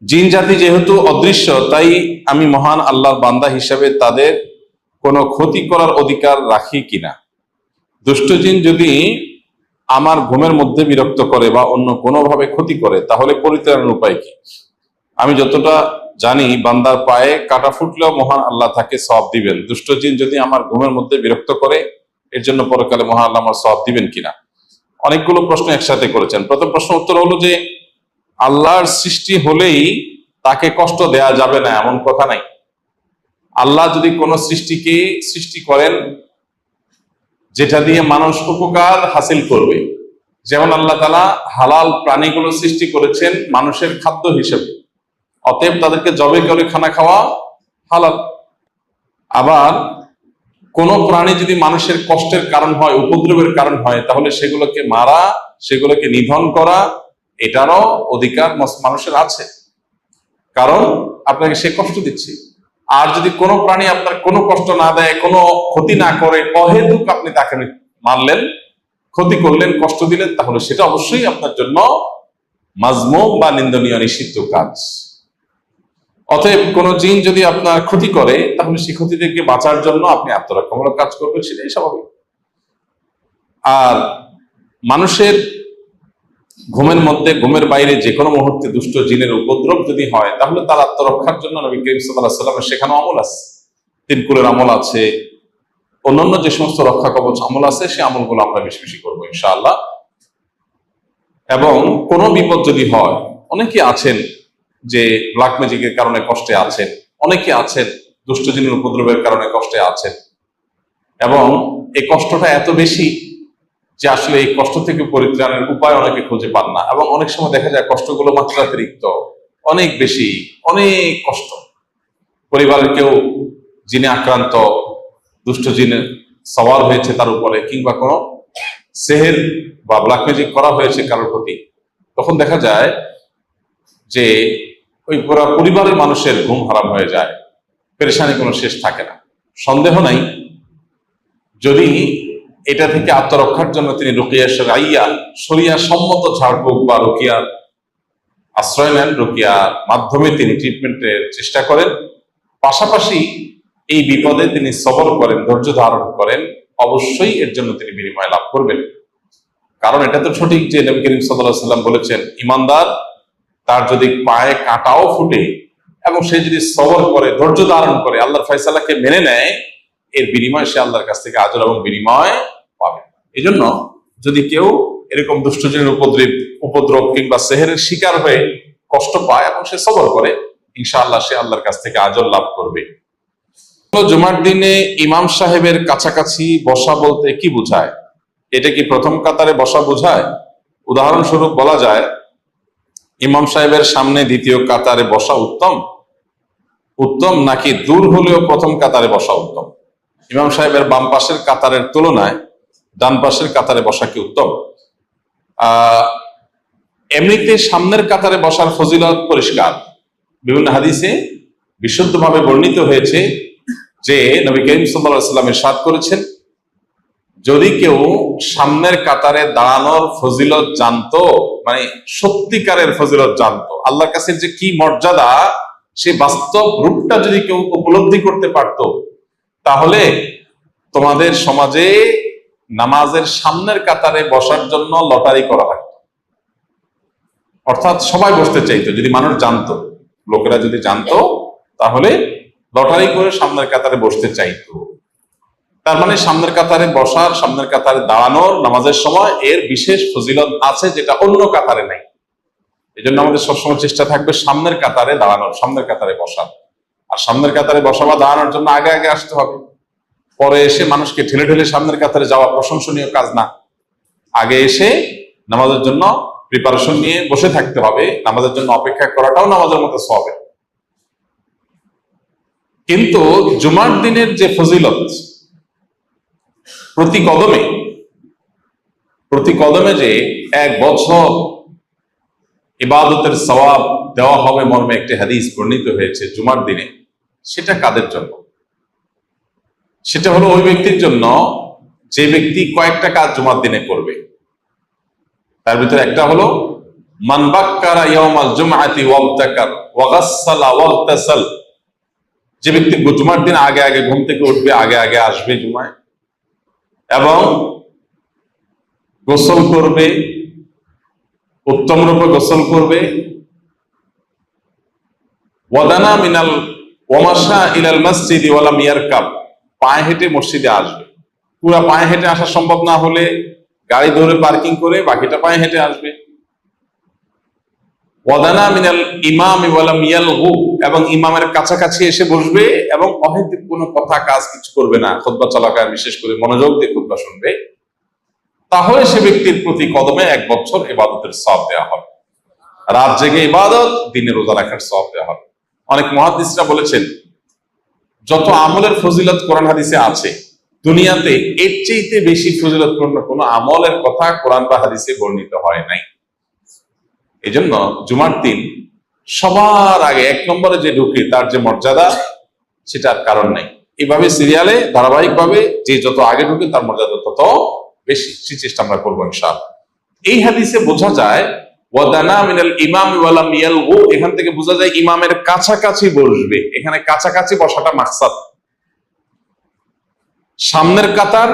জিন জাতি যেহেতু অদৃশ্য, তাই আমি মহান আল্লাহর বান্দা হিসাবে তাদের কোনো ক্ষতি করার অধিকার রাখি কিনা? দুষ্ট জিন যদি আমার ঘুমের মধ্যে বিরক্ত করে বা অন্য কোনোভাবে ক্ষতি করে, তাহলে পরিত্রাণের উপায় কি? আমি যতটা জানি, বান্দার পায়ে কাটা ফুটলেও মহান আল্লাহ তাকে সওয়াব দিবেন। দুষ্ট জিন যদি আমার ঘুমের মধ্যে বিরক্ত করে, এর জন্য পরকালে মহান আল্লাহ আমার সওয়াব দিবেন কিনা? অনেকগুলো প্রশ্ন একসাথে করেছেন। প্রথম প্রশ্ন উত্তর হলো যে আল্লাহর সৃষ্টি হলেই তাকে কষ্ট দেয়া যাবে না এমন কথা নাই। আল্লাহ যদি কোনো সৃষ্টিকে সৃষ্টি করেন যেটা দিয়ে মানুষ উপকার হাসিল করবে, যেমন আল্লাহ তাআলা হালাল প্রাণীগুলো সৃষ্টি করেছেন মানুষের খাদ্য হিসেবে, অতএব তাদেরকে জবে করে খানা খাওয়া হালাল। আবার কোন প্রাণী যদি মানুষের কষ্টের কারণ হয়, উপদ্রবের কারণ হয়, তাহলে সেগুলোকে মারা, সেগুলোকে নিধন করা, এটারও অধিকার মানুষের আছে, কারণ আপনাকে সে কষ্ট দিচ্ছে। আর যদি কোনো প্রাণী আপনার কোনো কষ্ট না দেয়, কোনো ক্ষতি না করে, অহেতুক আপনি তাকে মারলেন, ক্ষতি করলেন, কষ্ট দিলেন, তাহলে সেটা অবশ্যই আপনার জন্য মাজমুম বা নিন্দনীয়, নিষিদ্ধ কাজ। অতএব কোন জিন যদি আপনার ক্ষতি করে, তাহলে সেই ক্ষতি থেকে বাঁচার জন্য আপনি আত্মরক্ষামূলক কাজ করবেন, সেটাই স্বাভাবিক। আর মানুষের ঘুমের মধ্যে, ঘুমের বাইরে যে কোনো মুহূর্তে দুষ্ট জিনের উপদ্রব যদি হয়, তাহলে তার আত্মরক্ষার জন্য নবী করিম সাল্লাল্লাহু আলাইহি ওয়াসাল্লামের শেখানো আমল আছে, 3 কুলের আমল আছে, অন্যান্য যে সমস্ত রক্ষা কবচ আমল আছে, সেই আমলগুলো আমরা বেশি বেশি করবো ইনশাআল্লাহ। এবং কোনো বিপদ যদি হয়, অনেকে আছেন যে ব্ল্যাক ম্যাজিকের কারণে কষ্টে আছেন, অনেকে আছেন দুষ্ট জিনের উপদ্রবের কারণে কষ্টে আছেন, এবং এই কষ্টটা এত বেশি যে আসলে এই কষ্ট থেকে পরিত্রাণের উপায় অনেকে খুঁজে পান না। এবং অনেক সময় দেখা যায় কষ্টগুলো মাত্রাতিরিক্ত, অনেক বেশি, অনেক কষ্ট। পরিবারের কেউ জিনে আক্রান্ত, দুষ্ট জিনে সওয়ার হয়েছে তার উপরে, কিংবা কোনো সেহের বা ব্ল্যাক ম্যাজিক করা হয়েছে কারোর প্রতি, তখন দেখা যায় যে ওই পুরো পরিবারের মানুষের ঘুম হারাম হয়ে যায়, পেরেশানি কোনো শেষ থাকে না। সন্দেহ নাই, যদি এটা থেকে আত্মরক্ষার জন্য তিনি রুকিয়া শরঈয়া, শরিয়া সম্মত ঝাড়ফুঁক বা রুকিয়ার আশ্রয় নেন, রুকিয়ার মাধ্যমে তিনি ট্রিটমেন্টের চেষ্টা করেন, পাশাপাশি এই বিপদে তিনি সবর করেন, ধৈর্য ধারণ করেন, অবশ্যই এর জন্য তিনি বিনিময় লাভ করবেন। কারণ এটা তো সঠিক যে নবী করিম সাল্লাল্লাহু আলাইহি ওয়াসাল্লাম বলেছেন, ইমানদার তার যদি পায়ে কাঁটাও ফুটে এবং সে যদি সবর করে, ধৈর্য ধারণ করে, আল্লাহর ফয়সালাকে মেনে নেয়, এর বিনিময় সে আল্লাহর কাছ থেকে আজর এবং বিনিময় পাবে। এই জন্য যদি কেউ এরকম দুষ্ট জিনের উপদ্রব কিংবা সেহেরের শিকার হয়ে কষ্ট পায় এবং সে সবর করে, ইনশাআল্লাহ সে আল্লাহর কাছ থেকে আজর লাভ করবে। জুমার দিনে ইমাম সাহেবের কাছাকাছি বসা বলতে কি বোঝায়? এটা কি প্রথম কাতারে বসা বোঝায়? উদাহরণস্বরূপ বলা যায়, ইমাম সাহেবের সামনে দ্বিতীয় কাতারে বসা উত্তম নাকি দূর হলেও প্রথম কাতারে বসা উত্তম? ইমাম সাহেবের বাম পাশের কাতারের তুলনায় ডান পাশের কাতারে বসা কি উত্তম? এমনিতে সামনের কাতারে বসার ফজিলত পরিষ্কার, বিভিন্ন হাদিসে বিশুদ্ধভাবে বর্ণিত হয়েছে যে নবী করিম সাল্লাল্লাহু আলাইহি ওয়াসাল্লাম ইরশাদ করেছেন, যদি কেউ সামনের কাতারে দাঁড়ানোর ফজিলত জানতো, মানে সত্যিকারের ফজিলত জানতো, আল্লাহর কাছে যে কি মর্যাদা, সে বাস্তব রূপটা যদি কেউ উপলব্ধি করতে পারতো, তাহলে তোমাদের সমাজে নামাজের সামনের কাতারে বসার জন্য লটারি করা হয়। অর্থাৎ সবাই বসতে চাইতো, যদি মানুষ জানতো, লোকেরা যদি জানতো, তাহলে লটারি করে সামনের কাতারে বসতে চাইতো। তার মানে সামনের কাতারে বসার, সামনের কাতারে দাঁড়ানোর নামাজের সময় এর বিশেষ ফজিলত আছে, যেটা অন্য কাতারে নাই। এই জন্য আমাদের সবসময় চেষ্টা থাকবে সামনের কাতারে দাঁড়ানোর, সামনের কাতারে বসার। আর সামনের কাতারে বসা বা দাঁড়ানোর জন্য আগে আগে আসতে হবে, পরে এসে মানুষকে ঠেলে ঠেলে সামনের কাতারে যাওয়া প্রশংসনীয় কাজ না। আগে এসে নামাজের জন্য প্রিপারেশন নিয়ে বসে থাকতে হবে, নামাজের জন্য অপেক্ষা করাটাও নামাজের মতো সওয়াব। কিন্তু জুমার দিনের যে ফজিলত, প্রতি কদমে যে 1 বছর ইবাদতের সওয়াব দেওয়া হবে মর্মে একটি হাদিস বর্ণিত হয়েছে জুমার দিনে, সেটা কাদের জন্য? সেটা হলো ওই ব্যক্তির জন্য যে ব্যক্তি কয়েকটা কাজ জুমার দিনে করবে। তার ভিতরে একটা হলো মান বাক্কারা ইয়াউমাল জুমআতি ওয়াবতাকার ওয়া গাসসালা ওয়াগতাসাল, যে ব্যক্তি জুমার দিন আগে আগে ঘুম থেকে উঠবে, আগে আগে আসবে জুমায়, এবং গোসল করবে, উত্তম রূপে গোসল করবে, ওয়াদানা মিনাল ওয়ামাশা ইলাল মসজিদি ওয়ালাম ইয়ারকাব, পায়ে হেঁটে মসজিদে আসবে। পুরা পায়ে হেঁটে আসা সম্ভব না হলে গাড়ি ধরে পার্কিং করে বাকিটা পায়ে হেঁটে আসবে। ওয়াদানা মিনাল ইমামি ওয়ালাম ইয়ালগু, এবং ইমামের কাছাকাছি এসে বসবে এবং অহেতুক কোনো কথা কাজ কিছু করবে না, খুতবা চলাকালীন বিশেষ করে মনোযোগ দিয়ে খুতবা শুনবে। তাহলে সে ব্যক্তির প্রতি কদমে 1 বছর ইবাদতের সওয়াব দেওয়া হবে। রাত জেগে ইবাদত, দিনে রোজা রাখার সওয়াব দেওয়া হবে। অনেক মুহাদ্দিসরা বলেছেন, যত আমলের ফজিলত কোরআন হাদিসে আছে, দুনিয়াতে এর চেয়ে বেশি ফজিলতপূর্ণ কোনো আমলের কথা কোরআন বা হাদিসে বর্ণিত হয় নাই। এই জন্য জুমার দিন সবার আগে 1 নম্বরে যে ঢুকে তার যে মর্যাদা, সেটার কারণ নাই। এইভাবে সিরিয়ালে ধারাবাহিকভাবে যে যত আগে ঢুকে তার মর্যাদা তত বেশি। সে চেষ্টা আমরা করবো ইনশাআল্লাহ। এই হাদিসে বোঝা যায় ওয়াদানা মিনাল ইমামি ওয়ালাম ইয়ালগু, এখান থেকে বোঝা যায় ইমামের কাছাকাছি বসবে। এখানে কাছাকাছি বসাটা মাকসাদ, সামনের কাতার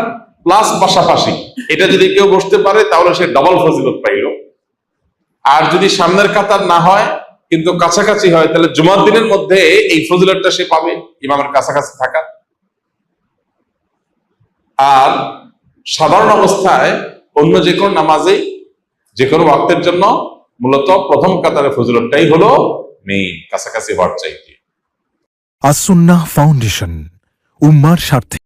প্লাস পাশাপাশি, এটা যদি কেউ বসতে পারে তাহলে সে ডবল ফজিলত পাইল। আর যদি সামনের কাতার না হয় কিন্তু কাছাকাছি হয়, তাহলে জুমার দিনের মধ্যে এই ফজিলতটা সে পাবে, ইমামের কাছাকাছি থাকা। আর সাধারণ অবস্থায় অন্য যে কোনো নামাজে যে কোনো ওয়াক্তের জন্য মূলত প্রথম কাতারের ফজিলতটাই হলো মেইন, কাছাকাছি হওয়ার চাইতে। আস-সুন্নাহ ফাউন্ডেশন, উম্মার স্বার্থে।